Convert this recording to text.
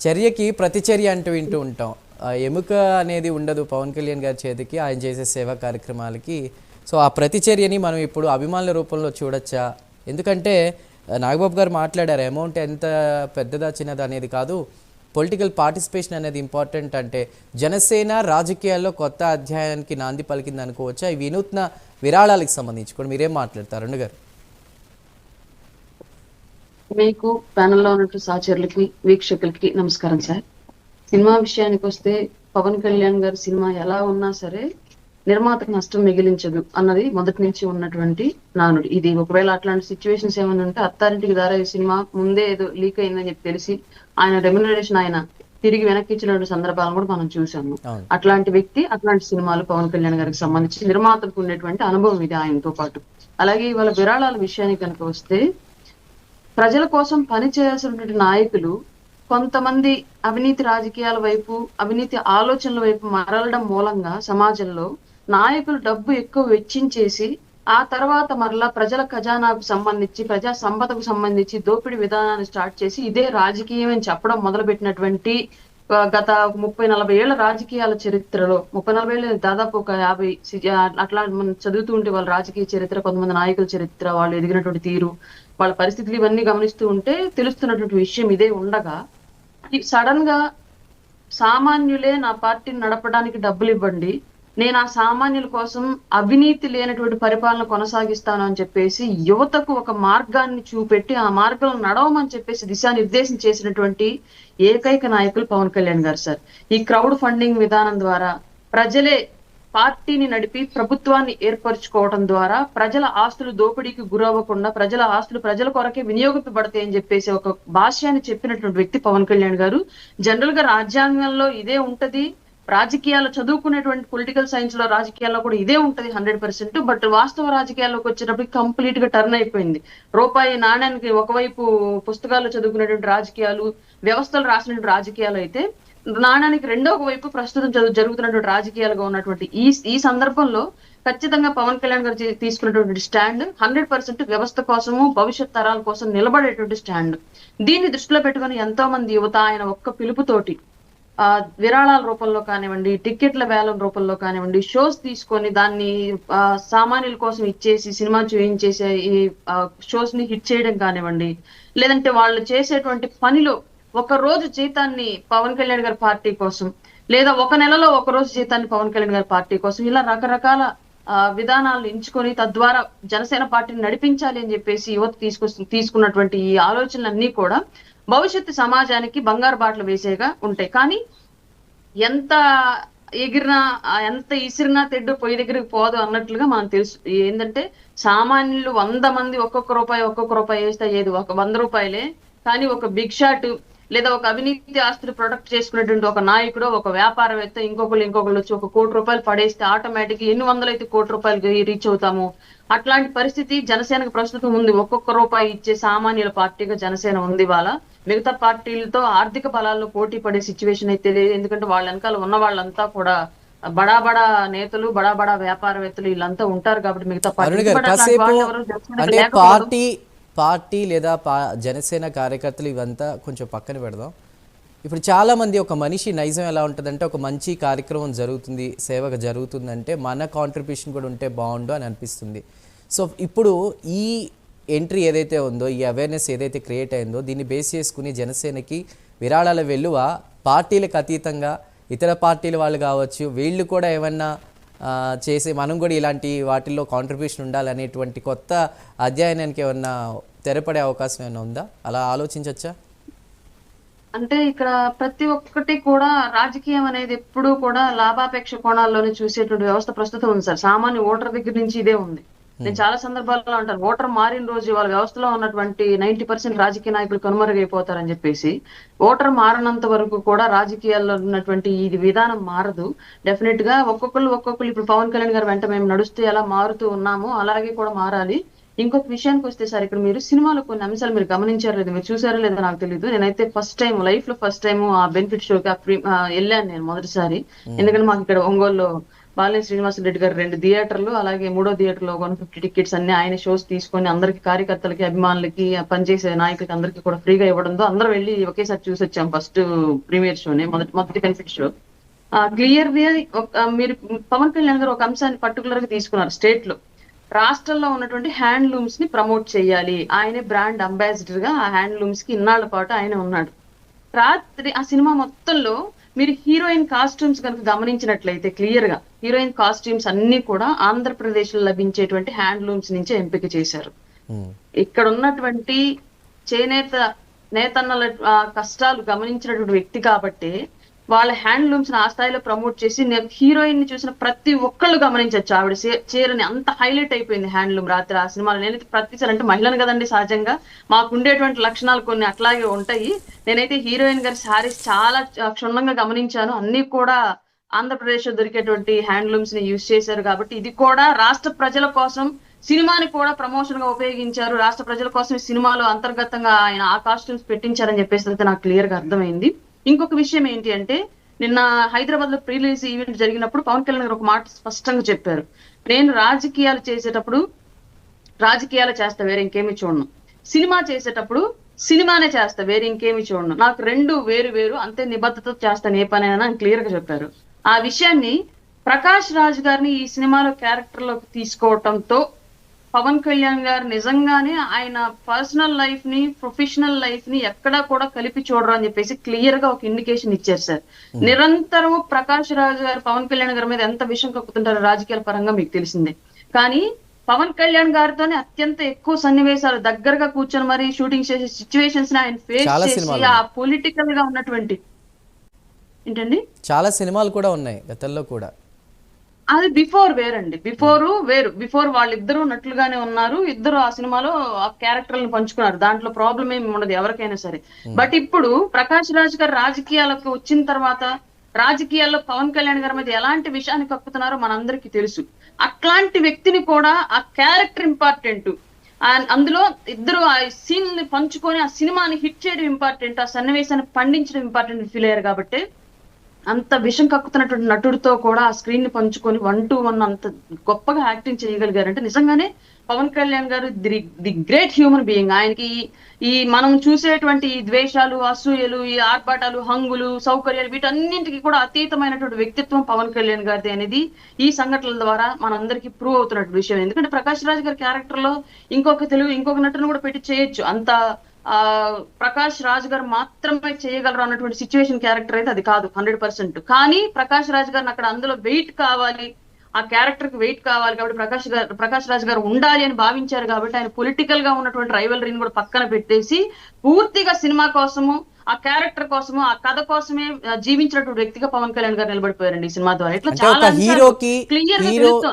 చర్యకి ప్రతిచర్య అంటూ వింటూ ఉంటాం. ఎముక అనేది ఉండదు పవన్ కళ్యాణ్ గారి చేతికి, ఆయన చేసే సేవా కార్యక్రమాలకి. సో ఆ ప్రతిచర్యని మనం ఇప్పుడు అభిమానుల రూపంలో చూడొచ్చా? ఎందుకంటే నాగబాబు గారు మాట్లాడారు, అమౌంట్ ఎంత పెద్దదా చిన్నదా అనేది కాదు, పొలిటికల్ పార్టిసిపేషన్ అనేది ఇంపార్టెంట్. అంటే జనసేన రాజకీయాల్లో కొత్త అధ్యాయానికి నాంది పలికింది అనుకోవచ్చా? ఈ వినూత్న విరాళాలకు సంబంధించి కూడా మీరేం మాట్లాడతారు అరుణ్ గారు? మీకు ప్యానెల్లో ఉన్నట్టు సహచరులకి వీక్షకులకి నమస్కారం సార్. సినిమా విషయానికి వస్తే పవన్ కళ్యాణ్ గారి సినిమా ఎలా ఉన్నా సరే నిర్మాతకు నష్టం మిగిలించదు అన్నది మొదటి నుంచి ఉన్నటువంటి నానుడి. ఇది ఒకవేళ అట్లాంటి సిచ్యువేషన్స్ ఏమైనా ఉంటే అత్తారింటికి దారి సినిమా ముందే ఏదో లీక్ అయిందని చెప్పి తెలిసి ఆయన రెమ్యునరేషన్ ఆయన తిరిగి వెనక్కి ఇచ్చిన సందర్భాలను కూడా మనం చూసాము. అట్లాంటి వ్యక్తి, అట్లాంటి సినిమాలు పవన్ కళ్యాణ్ గారికి సంబంధించి నిర్మాతకు ఉండేటువంటి అనుభవం ఇది ఆయనతో పాటు. అలాగే ఇవాళ విరాళాల విషయానికి కనుక వస్తే ప్రజల కోసం పని చేయాల్సినటువంటి నాయకులు కొంతమంది అవినీతి రాజకీయాల వైపు, అవినీతి ఆలోచనల వైపు మరలడం మూలంగా సమాజంలో నాయకులు డబ్బు ఎక్కువ వెచ్చించేసి ఆ తర్వాత మరలా ప్రజల ఖజానాకు సంబంధించి, ప్రజా సంపదకు సంబంధించి దోపిడీ విధానాన్ని స్టార్ట్ చేసి ఇదే రాజకీయం అని చెప్పడం మొదలుపెట్టినటువంటి గత 30-40 ఏళ్ల రాజకీయాల చరిత్రలో, 30-40 ఏళ్ళు దాదాపు ఒక 50 అట్లా మనం చదువుతూ ఉంటే వాళ్ళ రాజకీయ చరిత్ర, కొంతమంది నాయకుల చరిత్ర, వాళ్ళు ఎదిగినటువంటి తీరు, వాళ్ళ పరిస్థితులు ఇవన్నీ గమనిస్తూ ఉంటే తెలుస్తున్నటువంటి విషయం ఇదే ఉండగా సడన్ గా సామాన్యులే నా పార్టీని నడపడానికి డబ్బులు ఇవ్వండి, నేను ఆ సామాన్యుల కోసం అవినీతి లేనటువంటి పరిపాలన కొనసాగిస్తాను అని చెప్పేసి యువతకు ఒక మార్గాన్ని చూపెట్టి ఆ మార్గంలో నడవమని చెప్పేసి దిశానిర్దేశం చేసినటువంటి ఏకైక నాయకులు పవన్ కళ్యాణ్ గారు సార్. ఈ క్రౌడ్ ఫండింగ్ విధానం ద్వారా ప్రజలే పార్టీని నడిపి ప్రభుత్వాన్ని ఏర్పరచుకోవడం ద్వారా ప్రజల ఆస్తులు దోపిడీకి గురవ్వకుండా ప్రజల ఆస్తులు ప్రజల కొరకే వినియోగింపబడతాయి అని చెప్పేసి ఒక భాష్యాన్ని చెప్పినటువంటి వ్యక్తి పవన్ కళ్యాణ్ గారు. జనరల్ గా రాజ్యాంగంలో ఇదే ఉంటది, రాజకీయాలు చదువుకునేటువంటి పొలిటికల్ సైన్స్ లో రాజకీయాల్లో కూడా ఇదే ఉంటది 100%. బట్ వాస్తవ రాజకీయాల్లోకి వచ్చేటప్పటికి కంప్లీట్ గా టర్న్ అయిపోయింది. రూపాయి నాణ్యానికి ఒకవైపు పుస్తకాల్లో చదువుకునేటువంటి రాజకీయాలు, వ్యవస్థలు రాసినటువంటి రాజకీయాలు అయితే నాణ్యానికి రెండో వైపు ప్రస్తుతం జరుగుతున్నటువంటి రాజకీయాలుగా ఉన్నటువంటి ఈ సందర్భంలో ఖచ్చితంగా పవన్ కళ్యాణ్ గారు తీసుకున్నటువంటి స్టాండ్ 100% వ్యవస్థ కోసము, భవిష్యత్ తరాల కోసం నిలబడేటువంటి స్టాండ్. దీన్ని దృష్టిలో పెట్టుకుని ఎంతో మంది యువత ఆయన ఒక్క పిలుపుతోటి విరాళాల రూపంలో కానివ్వండి, టికెట్ల వేలం రూపంలో కానివ్వండి, షోస్ తీసుకొని దాన్ని సామాన్యుల కోసం ఇచ్చేసి సినిమా చూయించేసే ఈ షోస్ ని హిట్ చేయడం కానివ్వండి, లేదంటే వాళ్ళు చేసేటువంటి పనిలో ఒక రోజు జీతాన్ని పవన్ కళ్యాణ్ గారి పార్టీ కోసం, లేదా ఒక నెలలో ఒక రోజు జీతాన్ని పవన్ కళ్యాణ్ గారి పార్టీ కోసం, ఇలా రకరకాల విధానాలను ఎంచుకొని తద్వారా జనసేన పార్టీని నడిపించాలి అని చెప్పేసి యువత తీసుకున్నటువంటి ఈ ఆలోచనలన్నీ కూడా భవిష్యత్తు సమాజానికి బంగారు బాటలు వేసేగా ఉంటాయి. కానీ ఎంత ఎగిరినా, ఎంత ఇసిరినా తెడ్డు పొయ్యి దగ్గరికి పోదు అన్నట్లుగా మనం తెలుసు. ఏంటంటే సామాన్యులు 100 మంది ఒక్కొక్క రూపాయి వేస్తే ఏది ఒక 100 రూపాయలే. కానీ ఒక బిగ్ షాట్ లేదా ఒక అవినీతి ఆస్తులు ప్రొటెక్ట్ చేసుకునేటువంటి ఒక నాయకుడు, ఒక వ్యాపారవేత్త ఇంకొకళ్ళు వచ్చి ఒక 1 కోటి రూపాయలు పడేస్తే ఆటోమేటిక్ ఎన్ని వందలు అయితే 1 కోటి రూపాయలు రీచ్ అవుతాము. అట్లాంటి పరిస్థితి జనసేనకు ప్రస్తుతం ఉంది. ఒక్కొక్క రూపాయి ఇచ్చే సామాన్యుల పార్టీగా జనసేన ఉంది. వాళ్ళ మిగతా పార్టీలతో ఆర్థిక బలాల్లో పోటీ పడే సిచ్యువేషన్ అయితే లేదు. ఎందుకంటే వాళ్ళ వెనకాల ఉన్న వాళ్ళంతా కూడా బడా నేతలు, బడా వ్యాపారవేత్తలు వీళ్ళంతా ఉంటారు కాబట్టి మిగతా పార్టీ లేదా జనసేన కార్యకర్తలు ఇవంతా కొంచెం పక్కన పెడదాం. ఇప్పుడు చాలామంది ఒక మనిషి నైజం ఎలా ఉంటుందంటే, ఒక మంచి కార్యక్రమం జరుగుతుంది, సేవగా జరుగుతుందంటే మన కాంట్రిబ్యూషన్ కూడా ఉంటే బాగుండు అని అనిపిస్తుంది. సో ఇప్పుడు ఈ ఎంట్రీ ఏదైతే ఉందో, ఈ అవేర్నెస్ ఏదైతే క్రియేట్ అయిందో, దీన్ని బేస్ చేసుకుని జనసేనకి విరాళాల వెల్లువ పార్టీలకు అతీతంగా ఇతర పార్టీల వాళ్ళు కావచ్చు, వీళ్ళు కూడా ఏమన్నా చేసి మనం కూడా ఇలాంటి వాటిల్లో కాంట్రిబ్యూషన్ ఉండాలనేటువంటి కొత్త అధ్యయనానికి ఏమన్నా తెరపడే అవకాశం ఏమైనా ఉందా? అలా ఆలోచించవచ్చా? అంటే ఇక్కడ ప్రతి ఒక్కటి కూడా రాజకీయం అనేది ఎప్పుడూ కూడా లాభాపేక్ష కోణాల్లోనే చూసేటువంటి వ్యవస్థ ప్రస్తుతం ఉంది సార్. సామాన్య ఓటర్ దగ్గర నుంచి ఇదే ఉంది. నేను చాలా సందర్భాల్లో అంటాను, ఓటర్ మారిన రోజు వాళ్ళ వ్యవస్థలో ఉన్నటువంటి 90% రాజకీయ నాయకులు కనుమరుగైపోతారని చెప్పేసి. ఓటర్ మారినంత వరకు కూడా రాజకీయాల్లో ఉన్నటువంటి ఇది విధానం మారదు. డెఫినెట్ గా ఒక్కొక్కరు ఇప్పుడు పవన్ కళ్యాణ్ గారు వెంట మేము నడుస్తూ ఎలా మారుతూ ఉన్నామో అలాగే కూడా మారాలి. ఇంకొక విషయానికి వస్తే సార్, ఇక్కడ మీరు సినిమాలో కొన్ని అంశాలు మీరు గమనించారో లేదు, మీరు చూసారో లేదో నాకు తెలియదు. నేనైతే లైఫ్ లో ఫస్ట్ టైం ఆ బెనిఫిట్ షోకి వెళ్ళాను నేను మొదటిసారి. ఎందుకంటే మాకు ఇక్కడ ఒంగోలులో బాలినేని శ్రీనివాసరెడ్డి గారు 2 థియేటర్లు, అలాగే 3వ థియేటర్లో 150 టికెట్స్ అన్ని ఆయన షోస్ తీసుకొని అందరికి కార్యకర్తలకి, అభిమానులకి, పనిచేసే నాయకులకి అందరికీ కూడా ఫ్రీగా ఇవ్వడంతో అందరూ వెళ్ళి ఒకేసారి చూసి వచ్చాం ఫస్ట్ ప్రీమియర్ షోని, మొదటి బెనిఫిట్ షో. క్లియర్ మీరు పవన్ కళ్యాణ్ గారు ఒక అంశాన్ని పర్టికులర్ గా తీసుకున్నారు. స్టేట్ లో, రాష్ట్రంలో ఉన్నటువంటి హ్యాండ్లూమ్స్ ని ప్రమోట్ చేయాలి, ఆయనే బ్రాండ్ అంబాసిడర్ గా ఆ హ్యాండ్లూమ్స్ కి ఇన్నాళ్ల పాటు ఆయన ఉన్నాడు. రాత్రి ఆ సినిమా మొత్తంలో మీరు హీరోయిన్ కాస్ట్యూమ్స్ కనుక గమనించినట్లయితే క్లియర్ గా హీరోయిన్ కాస్ట్యూమ్స్ అన్ని కూడా ఆంధ్రప్రదేశ్ లో లభించేటువంటి హ్యాండ్లూమ్స్ నుంచే ఎంపిక చేశారు. ఇక్కడ ఉన్నటువంటి చేనేత నేతన్నల కష్టాలు గమనించినటువంటి వ్యక్తి కాబట్టి వాళ్ళ హ్యాండ్లూమ్స్ ఆ స్థాయిలో ప్రమోట్ చేసి, హీరోయిన్ ని చూసిన ప్రతి ఒక్కళ్ళు గమనించవచ్చు ఆవిడ చీరని అంత హైలైట్ అయిపోయింది హ్యాండ్లూమ్ రాత్రి ఆ సినిమాలో. నేనైతే ప్రతిసారి, అంటే మహిళను కదండి సహజంగా మాకు ఉండేటువంటి లక్షణాలు కొన్ని అట్లాగే ఉంటాయి, నేనైతే హీరోయిన్ గారి శారీస్ చాలా క్షుణ్ణంగా గమనించాను. అన్ని కూడా ఆంధ్రప్రదేశ్ లో దొరికేటువంటి హ్యాండ్లూమ్స్ ని యూజ్ చేశారు. కాబట్టి ఇది కూడా రాష్ట్ర ప్రజల కోసం, సినిమాని కూడా ప్రమోషన్ గా ఉపయోగించారు, రాష్ట్ర ప్రజల కోసం ఈ సినిమాలో అంతర్గతంగా ఆయన ఆ కాస్ట్యూమ్స్ పెట్టించారని చెప్పేసి అయితే నాకు క్లియర్ గా అర్థమైంది. ఇంకొక విషయం ఏంటి అంటే, నిన్న హైదరాబాద్ లో ప్రీ రిలీజ్ ఈవెంట్ జరిగినప్పుడు పవన్ కళ్యాణ్ గారు ఒక మాట స్పష్టంగా చెప్పారు, నేను రాజకీయాలు చేసేటప్పుడు రాజకీయాలు చేస్తా, వేరే ఇంకేమీ చూడను, సినిమా చేసేటప్పుడు సినిమానే చేస్తా, వేరే ఇంకేమీ చూడను, నాకు రెండు వేరు వేరు, అంతే నిబద్ధతతో చేస్తాను ఏ పనైనా అని క్లియర్ గా చెప్పారు. ఆ విషయాన్ని ప్రకాష్ రాజ్ గారిని ఈ సినిమాలో క్యారెక్టర్ లోకి తీసుకోవటంతో పవన్ కళ్యాణ్ గారు నిజంగానే ఆయన పర్సనల్ లైఫ్ ని, ప్రొఫెషనల్ లైఫ్ ని ఎక్కడా కూడా కలిపి చూడరు అని చెప్పేసి క్లియర్ గా ఒక ఇండికేషన్ ఇచ్చారు సార్. నిరంతరం ప్రకాష్ రాజ్ గారు పవన్ కళ్యాణ్ గారి మీద ఎంత విషయం కక్కుతుంటారో రాజకీయాల పరంగా మీకు తెలిసిందే. కానీ పవన్ కళ్యాణ్ గారితోనే అత్యంత ఎక్కువ సన్నివేశాలు దగ్గరగా కూర్చొని మరి షూటింగ్ చేసే సిచ్యువేషన్స్ ని ఆయన ఫేస్ చేసి, ఆ పొలిటికల్ గా ఉన్నటువంటి ఏంటండి చాలా సినిమాలు కూడా ఉన్నాయి గతంలో కూడా. అది బిఫోర్ వేరండి, బిఫోర్ వాళ్ళిద్దరూ నట్లుగానే ఉన్నారు, ఇద్దరు ఆ సినిమాలో ఆ క్యారెక్టర్లను పంచుకున్నారు, దాంట్లో ప్రాబ్లం ఏమి ఉండదు ఎవరికైనా సరే. బట్ ఇప్పుడు ప్రకాష్ రాజ్ గారు రాజకీయాలకు వచ్చిన తర్వాత రాజకీయాల్లో పవన్ కళ్యాణ్ గారి మీద ఎలాంటి విషయాన్ని కక్కుతున్నారో మనందరికీ తెలుసు. అట్లాంటి వ్యక్తిని కూడా ఆ క్యారెక్టర్ ఇంపార్టెంట్, అందులో ఇద్దరు ఆ సీన్ ని పంచుకొని ఆ సినిమాని హిట్ చేయడం ఇంపార్టెంట్, ఆ సన్నివేశాన్ని పండించడం ఇంపార్టెంట్ ఫీల్ అయ్యారు. కాబట్టి అంత విషం కక్కుతున్నటువంటి నటుడితో కూడా ఆ స్క్రీన్ ని పంచుకొని 1-to-1 అంత గొప్పగా యాక్టింగ్ చేయగలిగారంటే నిజంగానే పవన్ కళ్యాణ్ గారు ది గ్రేట్ హ్యూమన్ బీయింగ్. ఆయనకి ఈ మనం చూసేటువంటి ఈ ద్వేషాలు, అసూయలు, ఈ ఆర్భాటాలు, హంగులు, సౌకర్యాలు వీటన్నింటికి కూడా అతీతమైనటువంటి వ్యక్తిత్వం పవన్ కళ్యాణ్ గారిది అనేది ఈ సంఘటనల ద్వారా మనందరికీ ప్రూవ్ అవుతున్నటువంటి విషయం. ఎందుకంటే ప్రకాష్ రాజ్ గారి క్యారెక్టర్ లో ఇంకొక నటును కూడా పెట్టి చేయొచ్చు, అంత ప్రకాష్ రాజ్ గారు మాత్రమే చేయగలరు అన్నటువంటి సిచ్యువేషన్ క్యారెక్టర్ అయితే అది కాదు 100%. కానీ ప్రకాష్ రాజ్ గారిని అక్కడ అందులో వెయిట్ కావాలి, ఆ క్యారెక్టర్ కి వెయిట్ కావాలి కాబట్టి ప్రకాష్ రాజ్ గారు ఉండాలి అని భావించారు. కాబట్టి ఆయన పొలిటికల్ గా ఉన్నటువంటి రైవలరీని కూడా పక్కన పెట్టేసి పూర్తిగా సినిమా కోసము, ఆ క్యారెక్టర్ కోసము, ఆ కథ కోసమే జీవించినటువంటి వ్యక్తిగా పవన్ కళ్యాణ్ గారు నిలబడిపోయారండి ఈ సినిమా ద్వారా. ఇట్లా చాలా క్లియర్ గా తెలుస్తోంది.